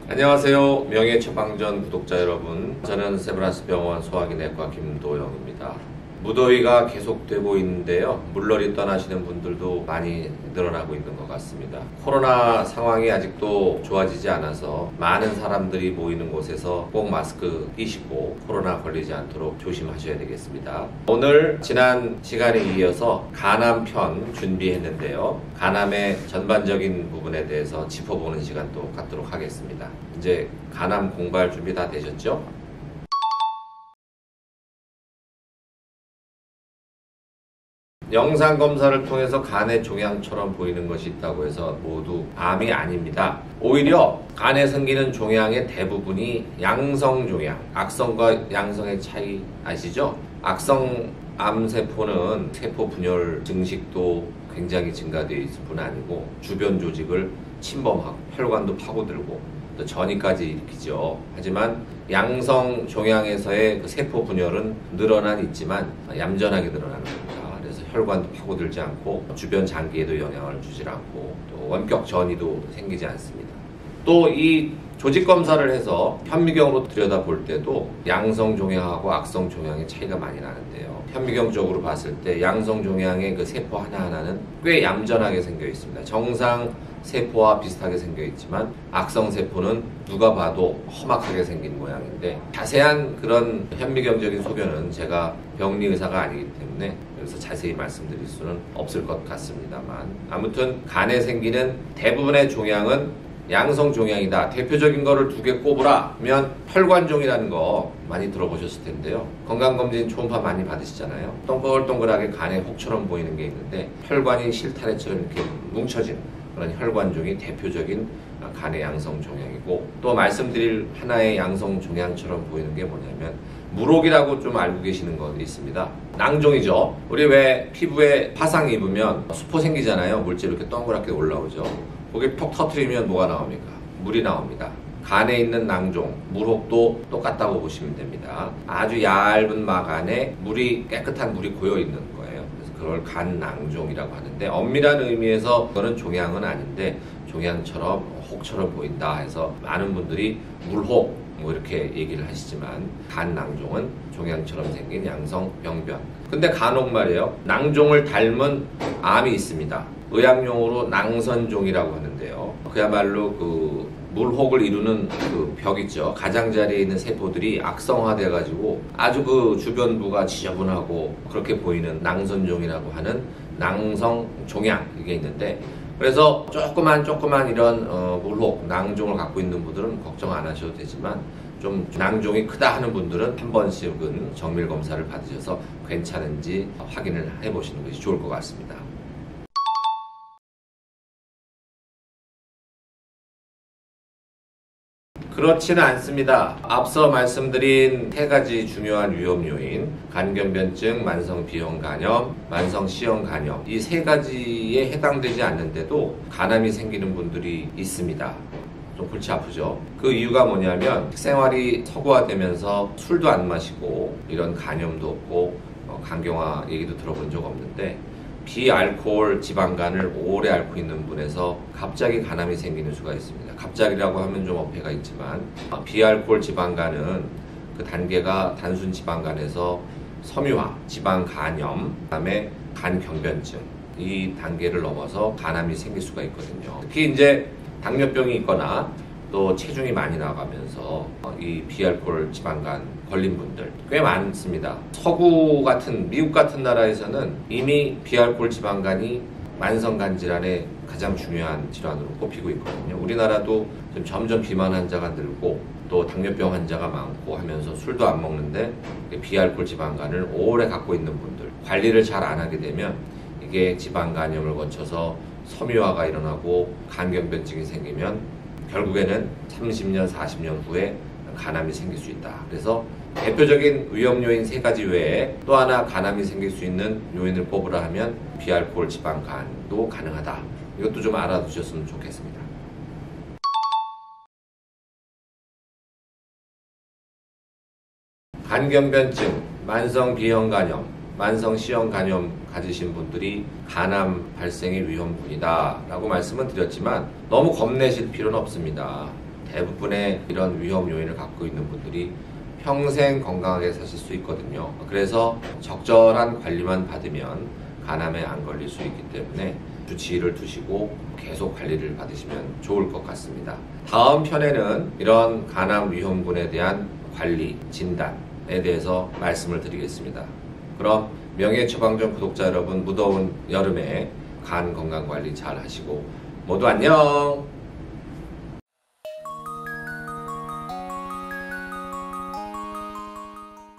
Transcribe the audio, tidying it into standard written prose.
안녕하세요. 명예처방전 구독자 여러분, 저는 세브란스병원 소화기내과 김도영입니다. 무더위가 계속되고 있는데요, 물놀이 떠나시는 분들도 많이 늘어나고 있는 것 같습니다. 코로나 상황이 아직도 좋아지지 않아서 많은 사람들이 모이는 곳에서 꼭 마스크 끼시고 코로나 걸리지 않도록 조심하셔야 되겠습니다. 오늘 지난 시간에 이어서 간암 편 준비했는데요, 간암의 전반적인 부분에 대해서 짚어보는 시간 또 갖도록 하겠습니다. 이제 간암 공부할 준비 다 되셨죠? 영상검사를 통해서 간의 종양처럼 보이는 것이 있다고 해서 모두 암이 아닙니다. 오히려 간에 생기는 종양의 대부분이 양성종양, 악성과 양성의 차이 아시죠? 악성 암세포는 세포 분열 증식도 굉장히 증가되어 있을 뿐 아니고 주변 조직을 침범하고 혈관도 파고들고 또 전이까지 일으키죠. 하지만 양성 종양에서의 그 세포 분열은 늘어난 있지만 얌전하게 늘어나는 겁니다. 그래서 혈관도 파고들지 않고 주변 장기에도 영향을 주지 않고 또 원격 전이도 생기지 않습니다. 또 이 조직 검사를 해서 현미경으로 들여다볼 때도 양성 종양하고 악성 종양의 차이가 많이 나는데요, 현미경적으로 봤을 때 양성 종양의 그 세포 하나하나는 꽤 얌전하게 생겨 있습니다. 정상 세포와 비슷하게 생겨 있지만 악성 세포는 누가 봐도 험악하게 생긴 모양인데, 자세한 그런 현미경적인 소견은 제가 병리 의사가 아니기 때문에 그래서 자세히 말씀드릴 수는 없을 것 같습니다만, 아무튼 간에 생기는 대부분의 종양은 양성 종양이다. 대표적인 거를 두 개 꼽으라 하면 혈관종이라는 거 많이 들어보셨을 텐데요, 건강검진 초음파 많이 받으시잖아요. 동글동글하게 간에 혹처럼 보이는 게 있는데 혈관이 실타래처럼 이렇게 뭉쳐진 그런 혈관종이 대표적인 간의 양성 종양이고, 또 말씀드릴 하나의 양성 종양처럼 보이는 게 뭐냐면 물혹이라고 좀 알고 계시는 거 있습니다. 낭종이죠. 우리 왜 피부에 화상 입으면 수포 생기잖아요. 물질 이렇게 동그랗게 올라오죠. 거기 톡 터트리면 뭐가 나옵니까? 물이 나옵니다. 간에 있는 낭종, 물혹도 똑같다고 보시면 됩니다. 아주 얇은 막 안에 깨끗한 물이 고여 있는 거예요. 그래서 그걸 간낭종이라고 하는데, 엄밀한 의미에서 그거는 종양은 아닌데 종양처럼 혹처럼 보인다 해서 많은 분들이 물혹 뭐 이렇게 얘기를 하시지만, 간낭종은 종양처럼 생긴 양성 병변. 근데 간혹 말이에요, 낭종을 닮은 암이 있습니다. 의학용어로 낭선종이라고 하는데요, 그야말로 그 물혹을 이루는 그 벽 있죠. 가장자리에 있는 세포들이 악성화돼 가지고 아주 그 주변부가 지저분하고 그렇게 보이는 낭선종이라고 하는 낭성 종양, 이게 있는데, 그래서 조그만 이런 물혹, 낭종을 갖고 있는 분들은 걱정 안 하셔도 되지만, 좀 낭종이 크다 하는 분들은 한 번씩은 정밀 검사를 받으셔서 괜찮은지 확인을 해보시는 것이 좋을 것 같습니다. 그렇지는 않습니다. 앞서 말씀드린 세 가지 중요한 위험 요인, 간경변증, 만성 B형 간염, 만성 C형 간염, 이 세 가지에 해당되지 않는데도 간암이 생기는 분들이 있습니다. 좀 골치 아프죠. 그 이유가 뭐냐면 식생활이 서구화되면서 술도 안 마시고 이런 간염도 없고 간경화 얘기도 들어본 적 없는데, 비알코올 지방간을 오래 앓고 있는 분에서 갑자기 간암이 생기는 수가 있습니다. 갑자기라고 하면 좀 어폐가 있지만, 비알코올 지방간은 그 단계가 단순 지방간에서 섬유화, 지방간염, 그다음에 간경변증, 이 단계를 넘어서 간암이 생길 수가 있거든요. 특히 이제 당뇨병이 있거나 또 체중이 많이 나가면서 이 비알코올 지방간 걸린 분들 꽤 많습니다. 서구 같은, 미국 같은 나라에서는 이미 비알코올 지방간이 만성간 질환의 가장 중요한 질환으로 꼽히고 있거든요. 우리나라도 지금 점점 비만 환자가 늘고 또 당뇨병 환자가 많고 하면서 술도 안 먹는데 비알코올 지방간을 오래 갖고 있는 분들, 관리를 잘 안 하게 되면 이게 지방간염을 거쳐서 섬유화가 일어나고 간경변증이 생기면 결국에는 30년, 40년 후에 간암이 생길 수 있다. 그래서 대표적인 위험 요인 세 가지 외에 또 하나 간암이 생길 수 있는 요인을 꼽으라 하면 비알코올 지방간도 가능하다. 이것도 좀 알아두셨으면 좋겠습니다. 간경변증, 만성 B형 간염, 만성 C형 간염 가지신 분들이 간암 발생의 위험군이다 라고 말씀은 드렸지만 너무 겁내실 필요는 없습니다. 대부분의 이런 위험 요인을 갖고 있는 분들이 평생 건강하게 사실 수 있거든요. 그래서 적절한 관리만 받으면 간암에 안 걸릴 수 있기 때문에 주치의를 두시고 계속 관리를 받으시면 좋을 것 같습니다. 다음 편에는 이런 간암 위험군에 대한 관리, 진단에 대해서 말씀을 드리겠습니다. 그럼 명예처방전 구독자 여러분, 무더운 여름에 간 건강관리 잘 하시고 모두 안녕!